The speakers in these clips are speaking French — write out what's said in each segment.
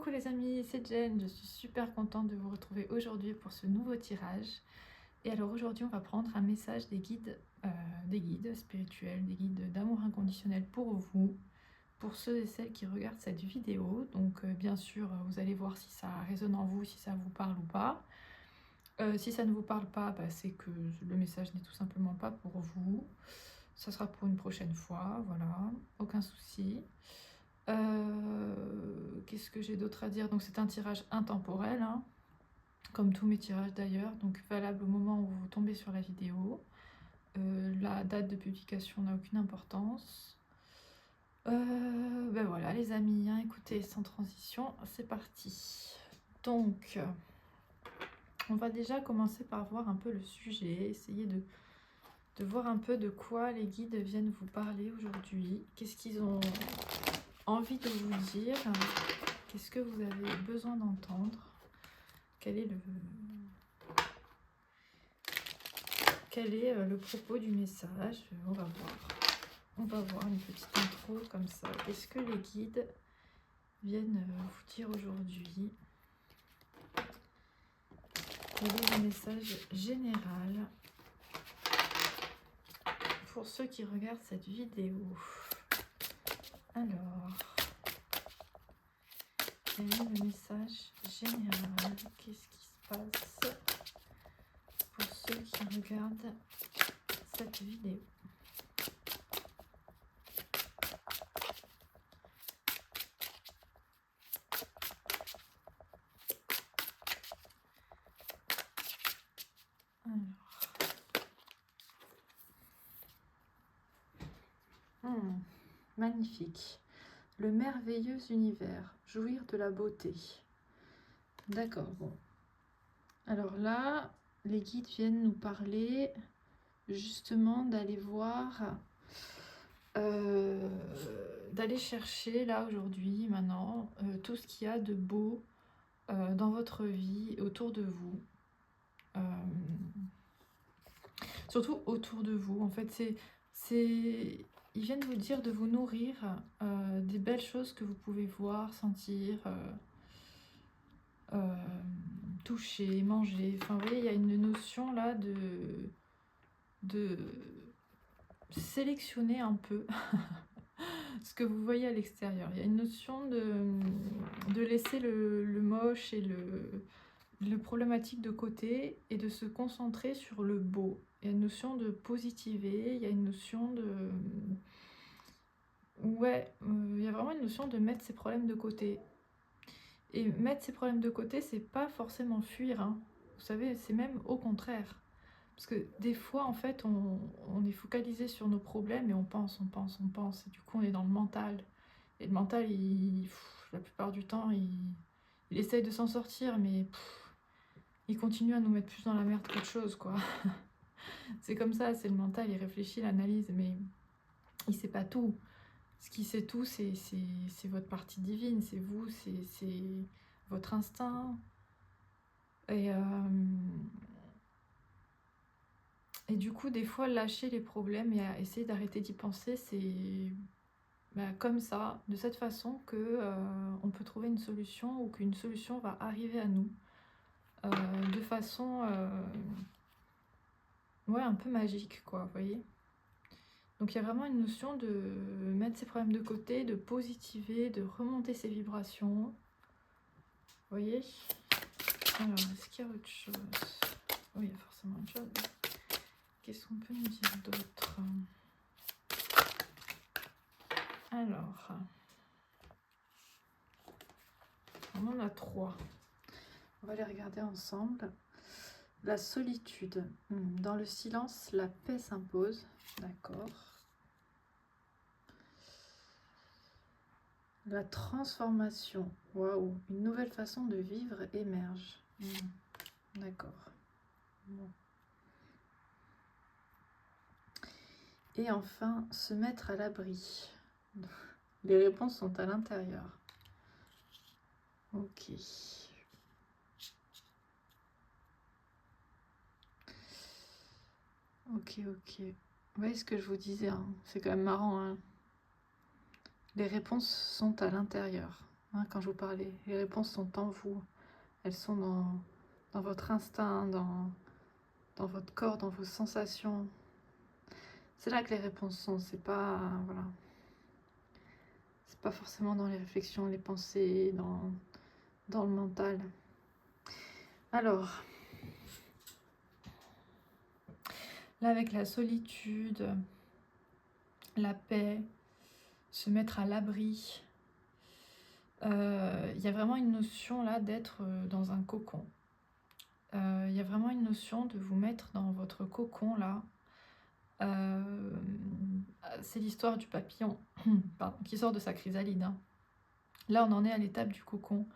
Coucou les amis, c'est Jen, je suis super contente de vous retrouver aujourd'hui pour ce nouveau tirage. Et alors aujourd'hui on va prendre un message des guides spirituels, des guides d'amour inconditionnel pour vous, pour ceux et celles qui regardent cette vidéo. Donc bien sûr vous allez voir si ça résonne en vous, si ça vous parle ou pas. Si ça ne vous parle pas, bah, c'est que le message n'est tout simplement pas pour vous. Ça sera pour une prochaine fois, voilà, aucun souci. Qu'est-ce que j'ai d'autre à dire? Donc c'est un tirage intemporel, hein, comme tous mes tirages d'ailleurs, donc valable au moment où vous tombez sur la vidéo. La date de publication n'a aucune importance. Ben voilà les amis, hein, écoutez, sans transition, c'est parti. Donc, on va déjà commencer par voir un peu le sujet, essayer de voir un peu de quoi les guides viennent vous parler aujourd'hui. Qu'est-ce qu'ils ont envie de vous dire? Qu'est-ce que vous avez besoin d'entendre? Quel est le propos du message? On va voir. On va voir une petite intro comme ça. Qu'est-ce que les guides viennent vous dire aujourd'hui? Quel est le message général pour ceux qui regardent cette vidéo? Alors, quel est le message général? Qu'est-ce qui se passe pour ceux qui regardent cette vidéo? Magnifique. Le merveilleux univers, jouir de la beauté. D'accord, bon. Alors là, les guides viennent nous parler justement d'aller voir, d'aller chercher là aujourd'hui, maintenant, tout ce qu'il y a de beau dans votre vie, autour de vous. Surtout autour de vous, en fait, ils viennent vous dire de vous nourrir des belles choses que vous pouvez voir, sentir, toucher, manger. Enfin, vous voyez, il y a une notion là de sélectionner un peu ce que vous voyez à l'extérieur. Il y a une notion de laisser le moche et le problématique de côté et de se concentrer sur le beau. Il y a une notion de positiver, il y a une notion de... Ouais, il y a vraiment une notion de mettre ses problèmes de côté. Et mettre ses problèmes de côté, c'est pas forcément fuir, hein. Vous savez, c'est même au contraire. Parce que des fois, en fait, on est focalisé sur nos problèmes et on pense. Et du coup, on est dans le mental. Et le mental, la plupart du temps, il essaye de s'en sortir, mais il continue à nous mettre plus dans la merde qu'autre chose, quoi. C'est comme ça, c'est le mental, il réfléchit, il analyse, mais il sait pas tout. Ce qui sait tout, c'est votre partie divine, c'est vous, c'est votre instinct. Et du coup, des fois, lâcher les problèmes et essayer d'arrêter d'y penser, c'est comme ça, de cette façon que on peut trouver une solution ou qu'une solution va arriver à nous de façon ouais, un peu magique, quoi, vous voyez. Donc il y a vraiment une notion de mettre ses problèmes de côté, de positiver, de remonter ses vibrations. Vous voyez? Alors, est-ce qu'il y a autre chose? Oui, il y a forcément autre chose. Qu'est-ce qu'on peut nous dire d'autre? Alors, on en a 3. On va les regarder ensemble. La solitude. Dans le silence, la paix s'impose. D'accord. La transformation. Waouh. Une nouvelle façon de vivre émerge. D'accord. Bon. Et enfin, se mettre à l'abri. Les réponses sont à l'intérieur. Ok. Ok. Vous voyez ce que je vous disais, hein, c'est quand même marrant, hein. Les réponses sont à l'intérieur. hein, quand je vous parlais. Les réponses sont en vous. Elles sont dans votre instinct, dans votre corps, dans vos sensations. C'est là que les réponses sont. C'est pas, voilà. C'est pas forcément dans les réflexions, les pensées, dans le mental. Alors, là avec la solitude, la paix, se mettre à l'abri, il y a vraiment une notion là d'être dans un cocon. Il y a vraiment une notion de vous mettre dans votre cocon là. C'est l'histoire du papillon pardon, qui sort de sa chrysalide. Hein. Là, on en est à l'étape du cocon.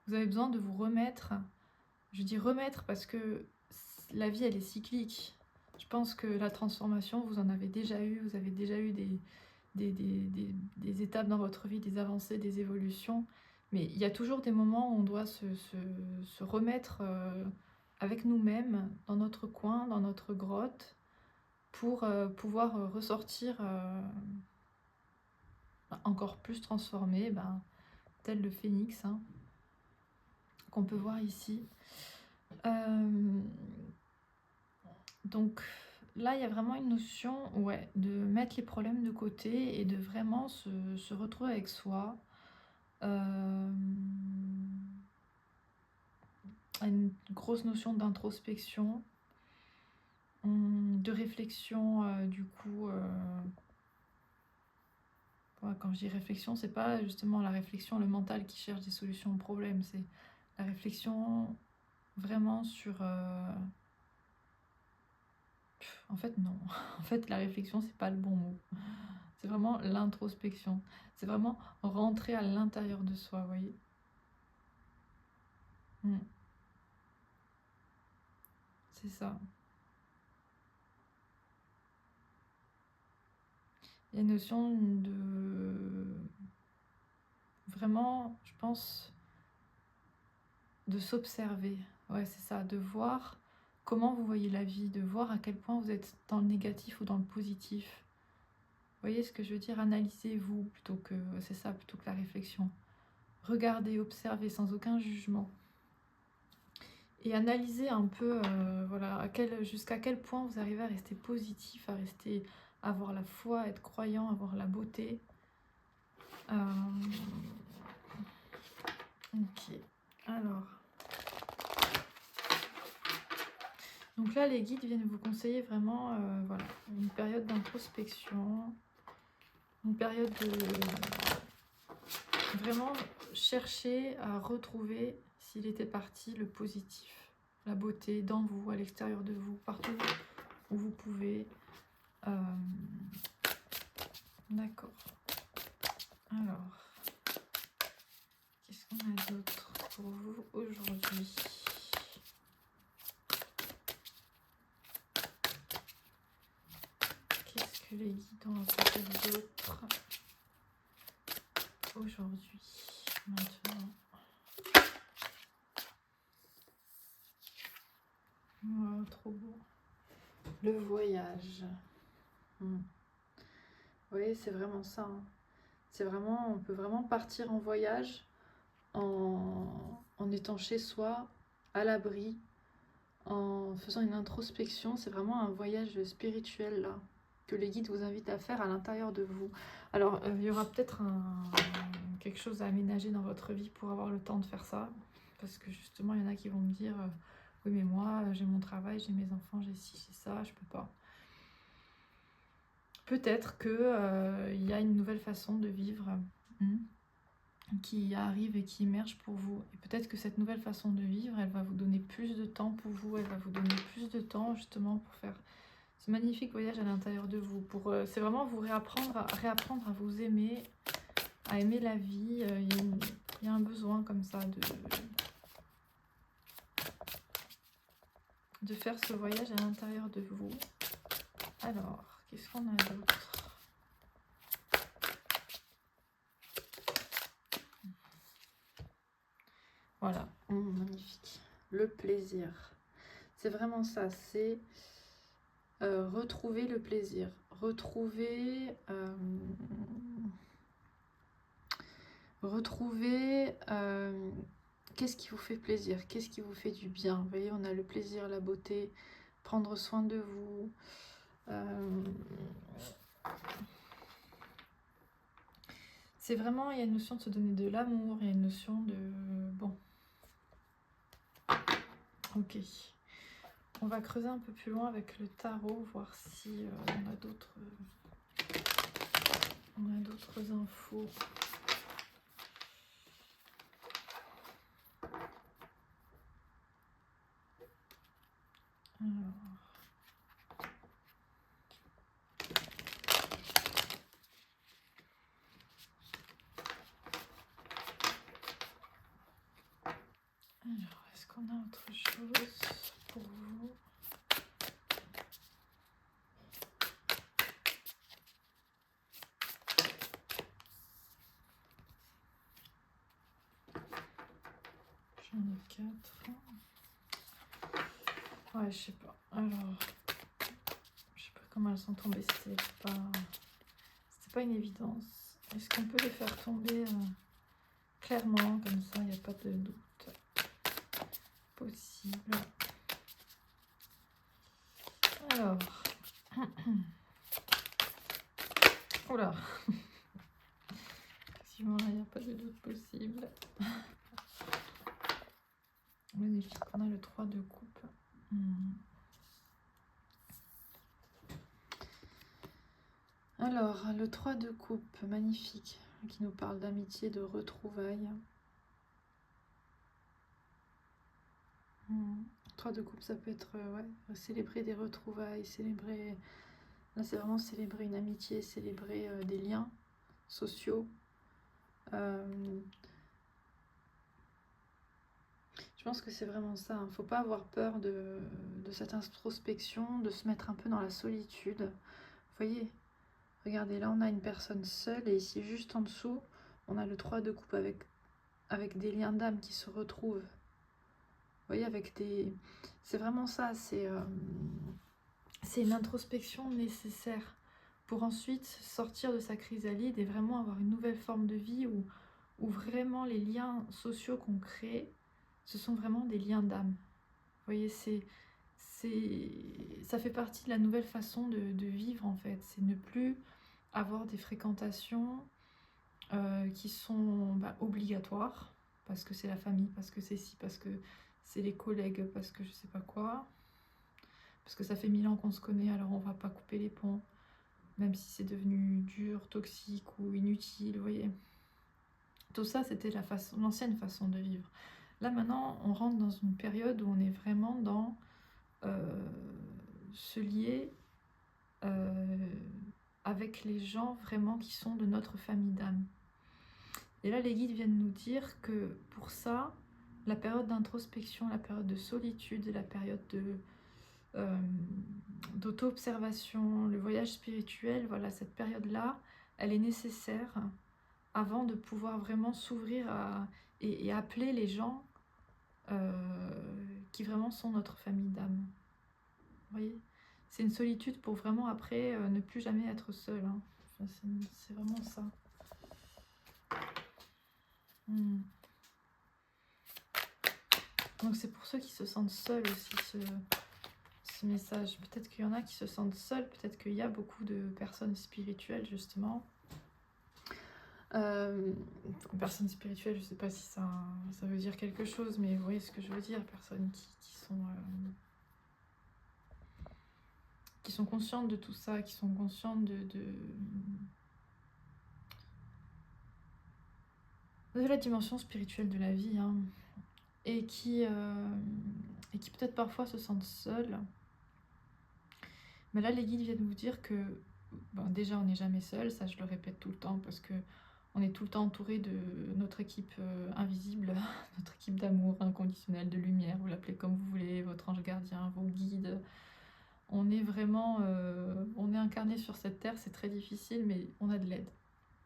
Vous avez besoin de vous remettre. Je dis remettre parce que la vie, elle est cyclique. Je pense que la transformation, vous en avez déjà eu. Vous avez déjà eu des étapes dans votre vie, des avancées, des évolutions. Mais il y a toujours des moments où on doit se remettre avec nous-mêmes, dans notre coin, dans notre grotte, pour pouvoir ressortir encore plus transformé, tel le phénix, hein, qu'on peut voir ici. Donc là, il y a vraiment une notion de mettre les problèmes de côté et de vraiment se retrouver avec soi. Une grosse notion d'introspection, de réflexion, du coup. Quand je dis réflexion, c'est pas justement la réflexion, le mental qui cherche des solutions aux problèmes, c'est la réflexion vraiment sur... En fait, non. En fait, la réflexion, c'est pas le bon mot. C'est vraiment l'introspection. C'est vraiment rentrer à l'intérieur de soi, vous voyez. C'est ça. Il y a une notion de... Vraiment, je pense, de s'observer. Ouais, c'est ça, de voir comment vous voyez la vie, de voir à quel point vous êtes dans le négatif ou dans le positif. Vous voyez ce que je veux dire? Analysez-vous plutôt que... C'est ça, plutôt que la réflexion. Regardez, observez sans aucun jugement. Et analysez un peu, voilà, jusqu'à quel point vous arrivez à rester positif, à avoir la foi, à être croyant, à avoir la beauté. Ok, alors... Donc là, les guides viennent vous conseiller vraiment voilà, une période d'introspection, une période de vraiment chercher à retrouver, s'il était parti, le positif, la beauté dans vous, à l'extérieur de vous, partout où vous pouvez. D'accord. Alors, qu'est-ce qu'on a d'autre pour vous aujourd'hui ? Qu'est-ce que les guides ont à vous dire d'autre aujourd'hui, maintenant? Oh, trop beau. Le voyage. Vous voyez, c'est vraiment ça. Hein. C'est vraiment, on peut vraiment partir en voyage en étant chez soi, à l'abri, en faisant une introspection. C'est vraiment un voyage spirituel là, que les guides vous invitent à faire à l'intérieur de vous. Alors, il y aura peut-être quelque chose à aménager dans votre vie pour avoir le temps de faire ça. Parce que justement, il y en a qui vont me dire oui, mais moi, j'ai mon travail, j'ai mes enfants, j'ai ci, j'ai ça, je peux pas. Peut-être qu'il y a une nouvelle façon de vivre qui arrive et qui émerge pour vous. Et peut-être que cette nouvelle façon de vivre, elle va vous donner plus de temps pour vous, elle va vous donner plus de temps justement pour faire ce magnifique voyage à l'intérieur de vous. C'est vraiment vous réapprendre à vous aimer, à aimer la vie. Il y a un besoin comme ça de faire ce voyage à l'intérieur de vous. Alors, qu'est-ce qu'on a d'autre ? Voilà, magnifique. Le plaisir. C'est vraiment ça, c'est retrouver le plaisir. Retrouver Retrouver qu'est-ce qui vous fait plaisir, qu'est-ce qui vous fait du bien. Vous voyez, on a le plaisir, la beauté, prendre soin de vous. C'est vraiment, il y a une notion de se donner de l'amour, il y a une notion de... Bon. Ok. On va creuser un peu plus loin avec le tarot, voir si on a d'autres infos. Alors, est-ce qu'on a autre chose pour vous? J'en ai 4. Ouais, je sais pas. Alors, je sais pas comment elles sont tombées. C'était pas une évidence. Est-ce qu'on peut les faire tomber clairement, comme ça, il n'y a pas de doute possible. Alors, oula, effectivement, là, il n'y a pas de doute possible. Magnifique, on a le 3 de coupe. Alors, le 3 de coupe, magnifique, qui nous parle d'amitié, de retrouvailles. 3 de coupe, ça peut être ouais, célébrer des retrouvailles, célébrer... Là, c'est vraiment célébrer une amitié, célébrer des liens sociaux. Je pense que c'est vraiment ça. Il ne faut pas avoir peur de cette introspection, de se mettre un peu dans la solitude. Vous voyez, regardez, là, on a une personne seule et ici, juste en dessous, on a le 3 de coupe avec des liens d'âme qui se retrouvent. Vous voyez, avec des... C'est vraiment ça, c'est une introspection nécessaire pour ensuite sortir de sa chrysalide et vraiment avoir une nouvelle forme de vie où vraiment les liens sociaux qu'on crée, ce sont vraiment des liens d'âme. Vous voyez, ça fait partie de la nouvelle façon de vivre en fait. C'est ne plus avoir des fréquentations qui sont obligatoires, parce que c'est la famille, parce que c'est ci, parce que c'est les collègues, parce que je sais pas quoi. Parce que ça fait 1000 ans qu'on se connaît, alors on va pas couper les ponts, même si c'est devenu dur, toxique ou inutile, vous voyez. Tout ça, c'était l'ancienne façon de vivre. Là, maintenant, on rentre dans une période où on est vraiment dans se lier avec les gens vraiment qui sont de notre famille d'âme. Et là, les guides viennent nous dire que pour ça, la période d'introspection, la période de solitude, la période d'auto-observation, le voyage spirituel, voilà, cette période-là, elle est nécessaire avant de pouvoir vraiment s'ouvrir et appeler les gens qui vraiment sont notre famille d'âme. Vous voyez, c'est une solitude pour vraiment après ne plus jamais être seul. Hein. Enfin, c'est vraiment ça. Donc c'est pour ceux qui se sentent seuls aussi ce message. Peut-être qu'il y en a qui se sentent seuls, peut-être qu'il y a beaucoup de personnes spirituelles justement. Personnes spirituelles, je ne sais pas si ça veut dire quelque chose, mais vous voyez ce que je veux dire, personnes qui sont conscientes de tout ça, qui sont conscientes de la dimension spirituelle de la vie, hein, et qui peut-être parfois se sentent seules. Mais là, les guides viennent vous dire que déjà, on n'est jamais seul, ça je le répète tout le temps, parce que on est tout le temps entouré de notre équipe invisible, notre équipe d'amour inconditionnel, de lumière, vous l'appelez comme vous voulez, votre ange gardien, vos guides. On est vraiment, on est incarné sur cette terre, c'est très difficile, mais on a de l'aide.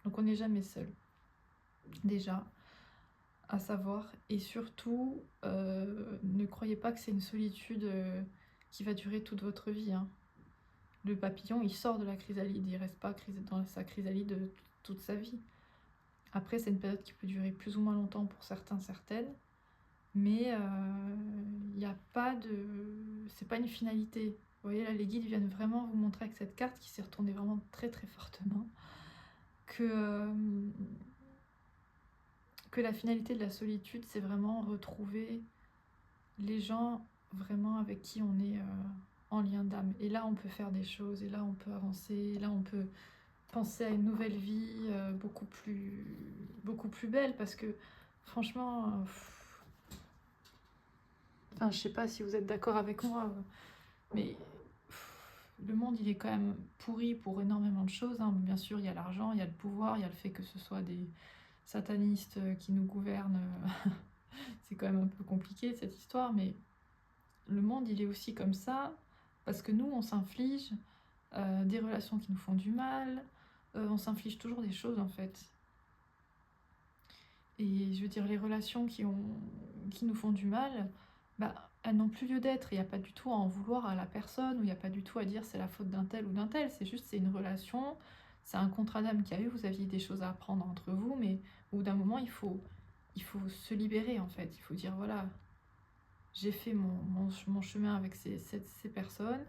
Donc on n'est jamais seul, déjà, à savoir. Et surtout, ne croyez pas que c'est une solitude qui va durer toute votre vie. Hein. Le papillon, il sort de la chrysalide, il ne reste pas dans sa chrysalide toute sa vie. Après, c'est une période qui peut durer plus ou moins longtemps pour certains, certaines, mais il n'y a pas de... c'est pas une finalité. Vous voyez, là, les guides viennent vraiment vous montrer avec cette carte qui s'est retournée vraiment très très fortement que la finalité de la solitude, c'est vraiment retrouver les gens vraiment avec qui on est en lien d'âme. Et là, on peut faire des choses, et là, on peut avancer, et là, on peut penser à une nouvelle vie beaucoup plus belle, parce que franchement, enfin, je sais pas si vous êtes d'accord avec moi, mais le monde, il est quand même pourri pour énormément de choses, hein. Bien sûr, il y a l'argent, il y a le pouvoir, il y a le fait que ce soit des satanistes qui nous gouvernent. C'est quand même un peu compliqué cette histoire, mais le monde, il est aussi comme ça, parce que nous, on s'inflige des relations qui nous font du mal, on s'inflige toujours des choses en fait. Et je veux dire, les relations qui nous font du mal, bah, elles n'ont plus lieu d'être. Il n'y a pas du tout à en vouloir à la personne, ou il n'y a pas du tout à dire c'est la faute d'un tel ou d'un tel. C'est juste, c'est une relation, c'est un contrat d'âme qu'il y a eu, vous aviez des choses à apprendre entre vous, mais au bout d'un moment, il faut se libérer en fait. Il faut dire voilà, j'ai fait mon chemin avec ces personnes.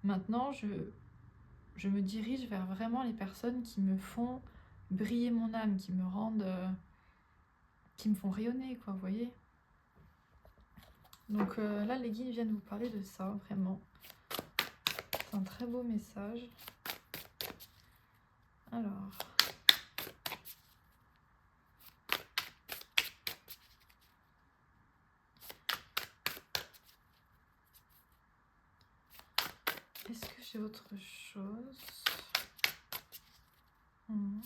Maintenant, je me dirige vers vraiment les personnes qui me font briller mon âme, qui me rendent... qui me font rayonner, quoi, vous voyez. Donc là, les guides viennent vous parler de ça, vraiment. C'est un très beau message. Alors... est-ce que j'ai autre chose? Hmm.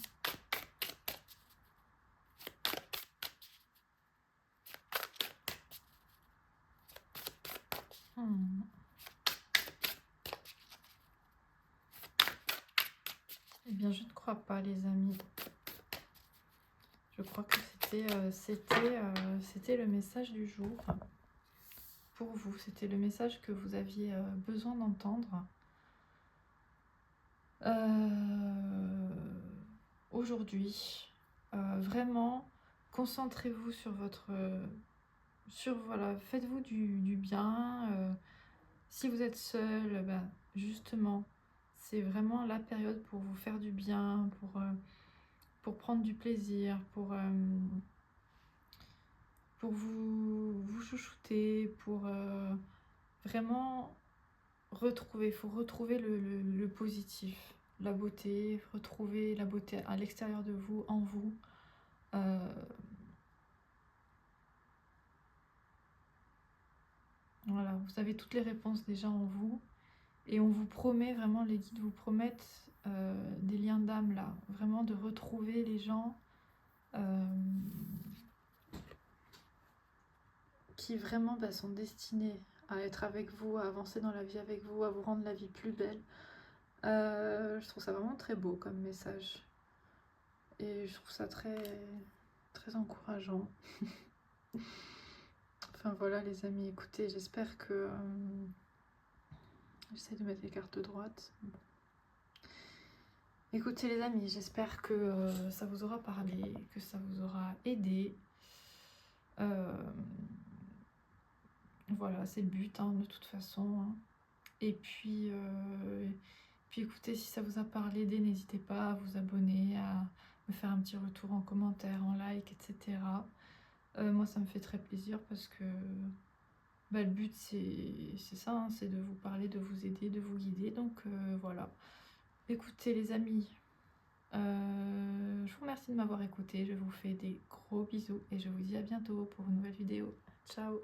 Hmm. Eh bien, je ne crois pas, les amis. Je crois que c'était le message du jour. Pour vous, c'était le message que vous aviez besoin d'entendre. Aujourd'hui, vraiment, concentrez-vous sur votre... voilà, faites-vous du bien. Si vous êtes seul, ben, justement, c'est vraiment la période pour vous faire du bien, pour prendre du plaisir, pour vous chouchouter, pour vraiment retrouver. Il faut retrouver le positif, la beauté, retrouver la beauté à l'extérieur de vous, en vous. Voilà, vous avez toutes les réponses déjà en vous. Et on vous promet, vraiment, les guides vous promettent des liens d'âme là. Vraiment de retrouver les gens qui vraiment sont destinés à être avec vous, à avancer dans la vie avec vous, à vous rendre la vie plus belle. Je trouve ça vraiment très beau comme message. Et je trouve ça très, très encourageant. Enfin voilà les amis, écoutez, j'espère que... j'essaie de mettre les cartes de droite. Écoutez les amis, j'espère que ça vous aura parlé, que ça vous aura aidé. Voilà, c'est le but hein, de toute façon. Hein. Et puis écoutez, si ça vous a parlé, n'hésitez pas à vous abonner, à me faire un petit retour en commentaire, en like, etc. Moi ça me fait très plaisir parce que le but c'est ça, hein, c'est de vous parler, de vous aider, de vous guider. Donc voilà. Écoutez les amis, je vous remercie de m'avoir écouté, je vous fais des gros bisous et je vous dis à bientôt pour une nouvelle vidéo. Ciao!